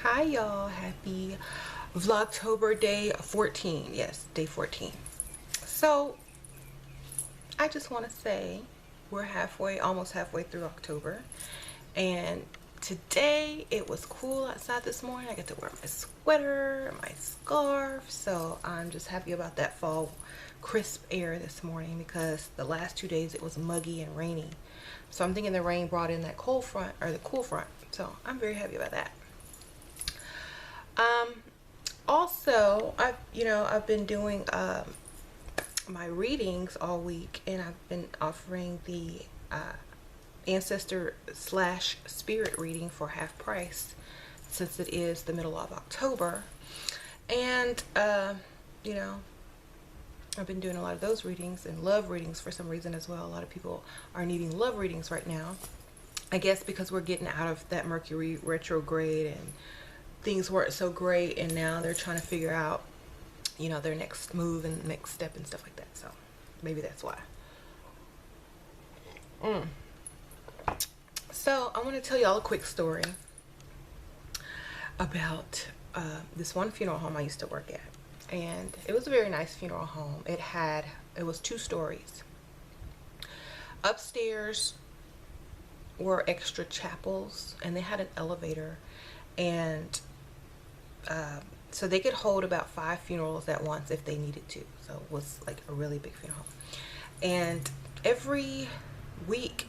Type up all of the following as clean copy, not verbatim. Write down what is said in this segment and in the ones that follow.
Hi y'all, happy Vlogtober day 14. Yes, day 14. So I just want to say we're almost halfway through October, and today it was cool outside this morning. I get to wear my sweater, my scarf, so I'm just happy about that fall crisp air this morning because the last 2 days it was muggy and rainy. So I'm thinking the rain brought in that cold front, or the cool front, so I'm very happy about that. Also, I've been doing my readings all week, and I've been offering the ancestor slash spirit reading for half price since it is the middle of October. And I've been doing a lot of those readings and love readings for some reason as well. A lot of people are needing love readings right now, I guess because we're getting out of that Mercury retrograde and things weren't so great, and now they're trying to figure out, their next move and next step and stuff like that. So maybe that's why. So I want to tell y'all a quick story about this one funeral home I used to work at, and it was a very nice funeral home. It was 2 stories. Upstairs were extra chapels, and they had an elevator, and so they could hold about 5 funerals at once if they needed to. So it was like a really big funeral home. And every week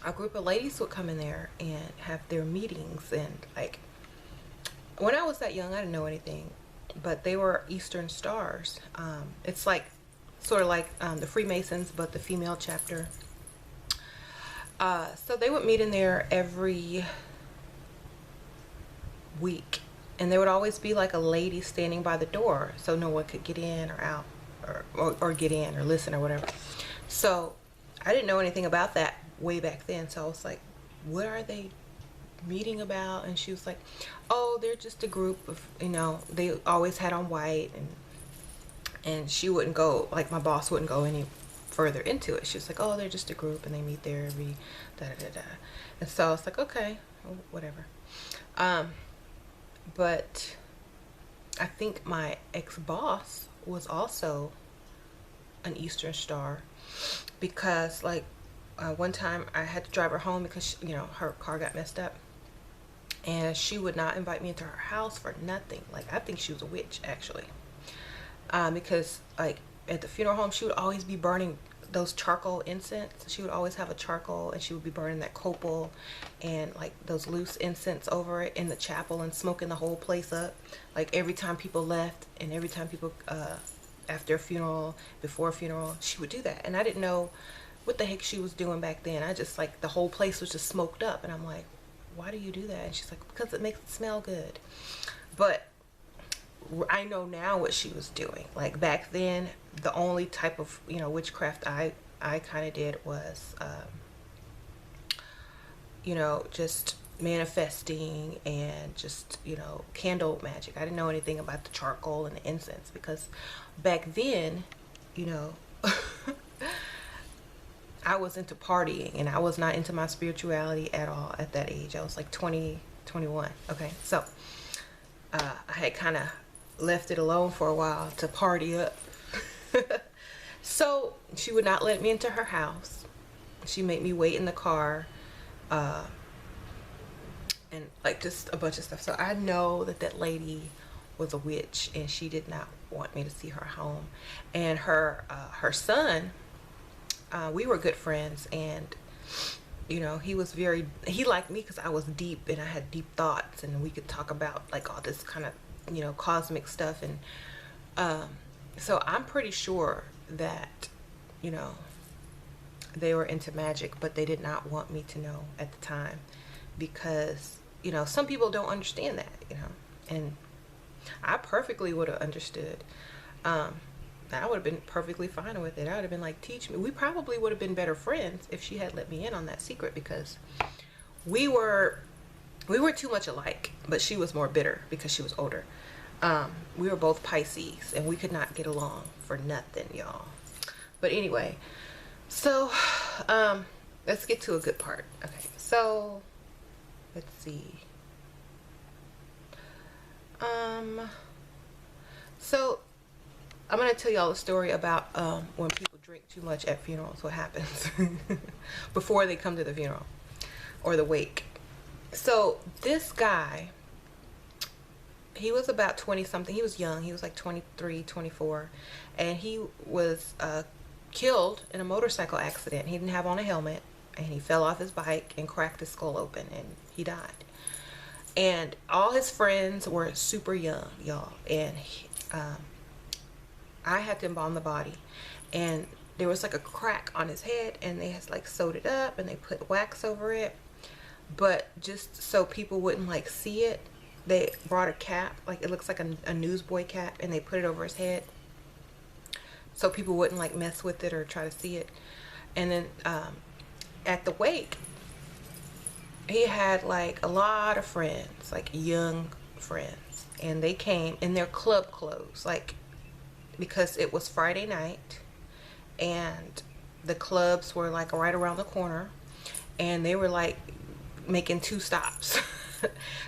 a group of ladies would come in there and have their meetings. And like, when I was that young, I didn't know anything, but they were Eastern Stars. It's like sort of like the Freemasons, but the female chapter. So they would meet in there every week, and there would always be like a lady standing by the door so no one could get in or out, or get in or listen or whatever. So I didn't know anything about that way back then, so I was like, what are they meeting about? And she was like, oh, they're just a group of, they always had on white, and she wouldn't go, like my boss wouldn't go any further into it. She was like, oh, they're just a group and they meet there every da da da da. And so I was like, okay, whatever. But I think my ex-boss was also an Eastern Star, because like one time I had to drive her home because her car got messed up, and she would not invite me into her house for nothing. Like, I think she was a witch actually, because like at the funeral home she would always be burning those charcoal incense. She would always have a charcoal, and she would be burning that copal and like those loose incense over it in the chapel and smoking the whole place up, like every time people left and every time people after a funeral, before a funeral, she would do that. And I didn't know what the heck she was doing back then. I just, like, the whole place was just smoked up, and I'm like, why do you do that? And she's like, because it makes it smell good. But I know now what she was doing. Like, back then, the only type of witchcraft I kind of did was just manifesting and just candle magic. I didn't know anything about the charcoal and the incense, because back then I was into partying, and I was not into my spirituality at all at that age. I was like 20, 21. Okay, so I had kind of left it alone for a while to party up. So she would not let me into her house. She made me wait in the car, and like just a bunch of stuff. So I know that lady was a witch, and she did not want me to see her home. And her son, we were good friends, and he liked me because I was deep and I had deep thoughts, and we could talk about like all this kind of cosmic stuff. And so I'm pretty sure that they were into magic, but they did not want me to know at the time, because some people don't understand that, and I perfectly would have understood. I would have been perfectly fine with it. I would have been like, teach me. We probably would have been better friends if she had let me in on that secret, because we were too much alike, but she was more bitter because she was older. We were both Pisces, and we could not get along for nothing, y'all. But anyway, so let's get to a good part. Okay, so let's see. So I'm gonna tell y'all a story about when people drink too much at funerals. What happens before they come to the funeral or the wake. So this guy, he was about 20 something. He was young. He was like 23, 24, and he was killed in a motorcycle accident. He didn't have on a helmet, and he fell off his bike and cracked his skull open, and he died. And all his friends were super young, y'all, and I had to embalm the body, and there was like a crack on his head, and they like sewed it up and they put wax over it, but just so people wouldn't like see it, they brought a cap, like it looks like a newsboy cap, and they put it over his head so people wouldn't like mess with it or try to see it. And then at the wake, he had like a lot of friends, like young friends, and they came in their club clothes, like, because it was Friday night and the clubs were like right around the corner, and they were like making 2 stops.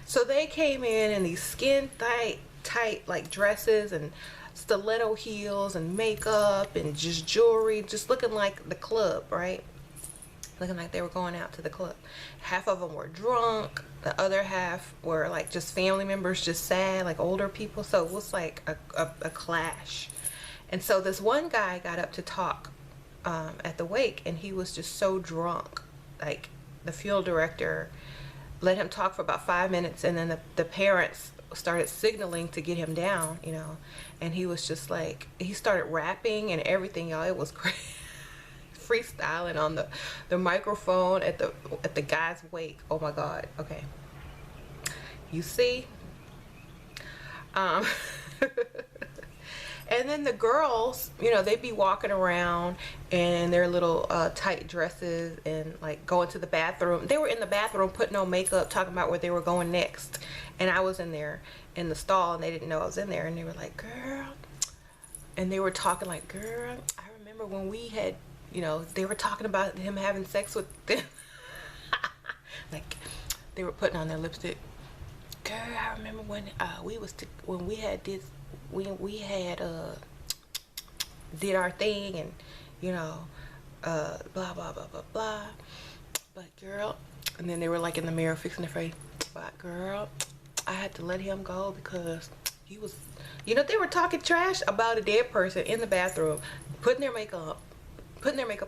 So they came in these skin tight like dresses and stiletto heels and makeup and just jewelry, just looking like the club, right? Looking like they were going out to the club. Half of them were drunk, the other half were like just family members, just sad, like older people. So it was like a clash. And so this one guy got up to talk at the wake, and he was just so drunk. Like the funeral director let him talk for about 5 minutes, and then the parents started signaling to get him down, you know, and he was just like, he started rapping and everything, y'all. It was crazy. Freestyling on the microphone at the guy's wake. Oh my God. Okay, you see, and then the girls, you know, they'd be walking around in their little tight dresses and like going to the bathroom. They were in the bathroom putting on makeup, talking about where they were going next. And I was in there in the stall, and they didn't know I was in there. And they were like, girl, and they were talking like, girl, I remember when we had, you know, they were talking about him having sex with them. Like they were putting on their lipstick. Girl, I remember when when we had this, we had did our thing, and you know, blah blah blah blah blah. But girl, and then they were like in the mirror fixing their face. But girl, I had to let him go because he was, you know, they were talking trash about a dead person in the bathroom, putting their makeup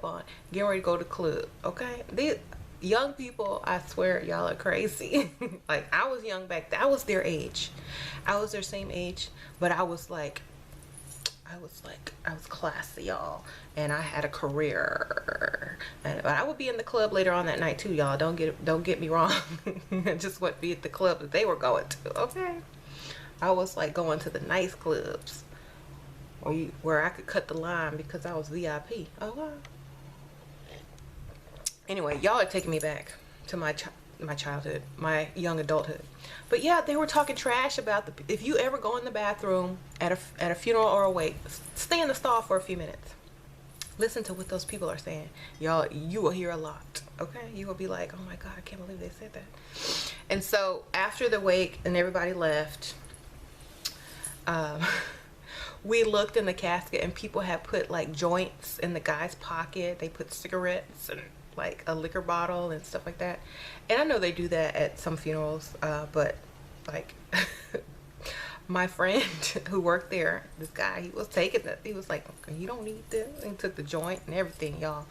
on, getting ready to go to the club. Okay, these young people, I swear, y'all are crazy. Like I was young back then. I was their age. I was their same age, but I was classy, y'all, and I had a career. But I would be in the club later on that night too, y'all. Don't get me wrong. I just wouldn't be at the club that they were going to. Okay, I was like going to the nice clubs where I could cut the line because I was VIP. Oh wow. Anyway, y'all are taking me back to my childhood, my young adulthood. But yeah, they were talking trash about if you ever go in the bathroom at a funeral or a wake, stay in the stall for a few minutes. Listen to what those people are saying. Y'all, you will hear a lot. Okay, you will be like, oh my God, I can't believe they said that. And so after the wake and everybody left, we looked in the casket, and people had put like joints in the guy's pocket. They put cigarettes and like a liquor bottle and stuff like that. And I know they do that at some funerals, but like my friend who worked there, this guy, he was taking it. He was like, you don't need this. And he took the joint and everything, y'all.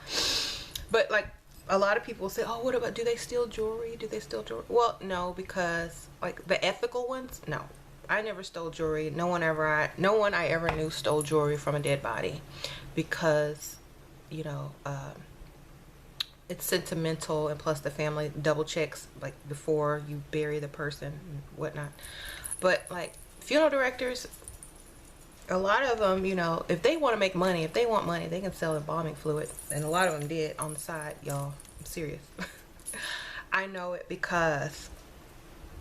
But like a lot of people say, oh, what about, do they steal jewelry? Do they steal jewelry? Well, no, because like the ethical ones, no. I never stole jewelry. No one I ever knew stole jewelry from a dead body, because, you know, it's sentimental, and plus the family double checks like before you bury the person and whatnot. But like funeral directors, a lot of them, you know, if they want to make money, if they want money, they can sell embalming fluid, and a lot of them did on the side, y'all. I'm serious. I know it because,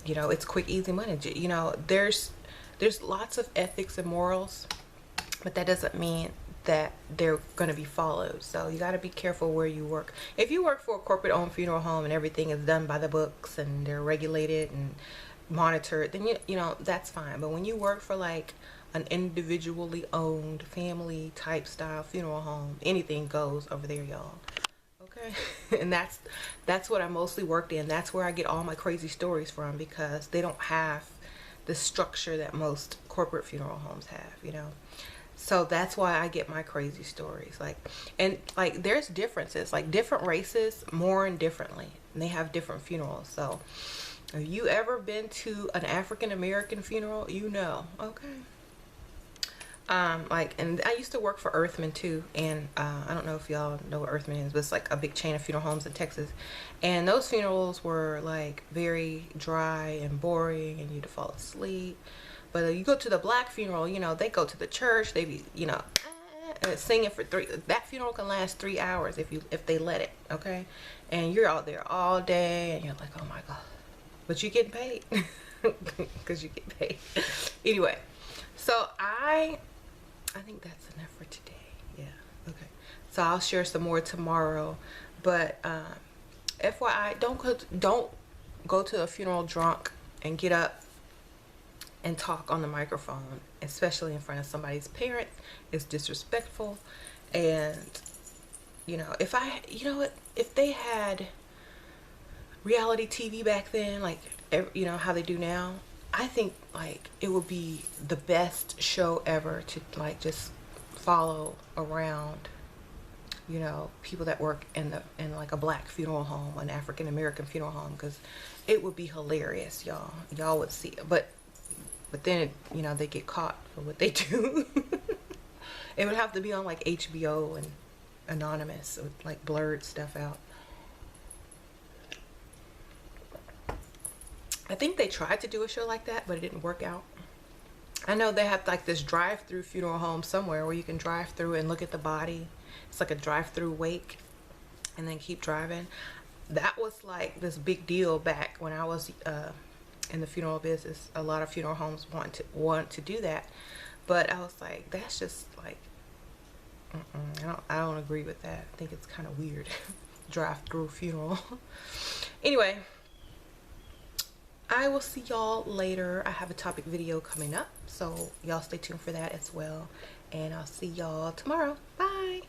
you know, it's quick, easy money. You know, there's lots of ethics and morals, but that doesn't mean that they're going to be followed. So you got to be careful where you work. If you work for a corporate owned funeral home and everything is done by the books and they're regulated and monitored, then you know that's fine. But when you work for like an individually owned family type style funeral home, anything goes over there, y'all. Okay. And that's what I mostly worked in. That's where I get all my crazy stories from, because they don't have the structure that most corporate funeral homes have, you know. So that's why I get my crazy stories. Like, and like there's differences, like different races mourn differently and they have different funerals. So have you ever been to an African American funeral? You know. Okay. Like, and I used to work for Earthman too, and I don't know if y'all know what Earthman is, but it's like a big chain of funeral homes in Texas. And those funerals were like very dry and boring, and you'd fall asleep. But you go to the black funeral, you know, they go to the church, they be, you know, singing for that funeral can last 3 hours if they let it, okay? And you're out there all day, and you're like, oh my God. But you getting paid, because you get paid. Anyway, so I think that's enough for today. Yeah, okay. So I'll share some more tomorrow. But FYI, don't go to a funeral drunk and get up and talk on the microphone, especially in front of somebody's parent. It's disrespectful. And you know, if they had reality TV back then, like, you know how they do now, I think like it would be the best show ever to like just follow around, you know, people that work in like a black funeral home, an African American funeral home, because it would be hilarious, y'all would see it. But then you know, they get caught for what they do. It would have to be on like HBO and anonymous, with like blurred stuff out. I think they tried to do a show like that, but it didn't work out. I know they have like this drive-through funeral home somewhere where you can drive through and look at the body. It's like a drive-through wake and then keep driving. That was like this big deal back when I was in the funeral business. A lot of funeral homes want to do that, but I was like, that's just like, I don't agree with that. I think it's kind of weird. Drive-through funeral. Anyway, I will see y'all later. I have a topic video coming up, so y'all stay tuned for that as well. And I'll see y'all tomorrow. Bye.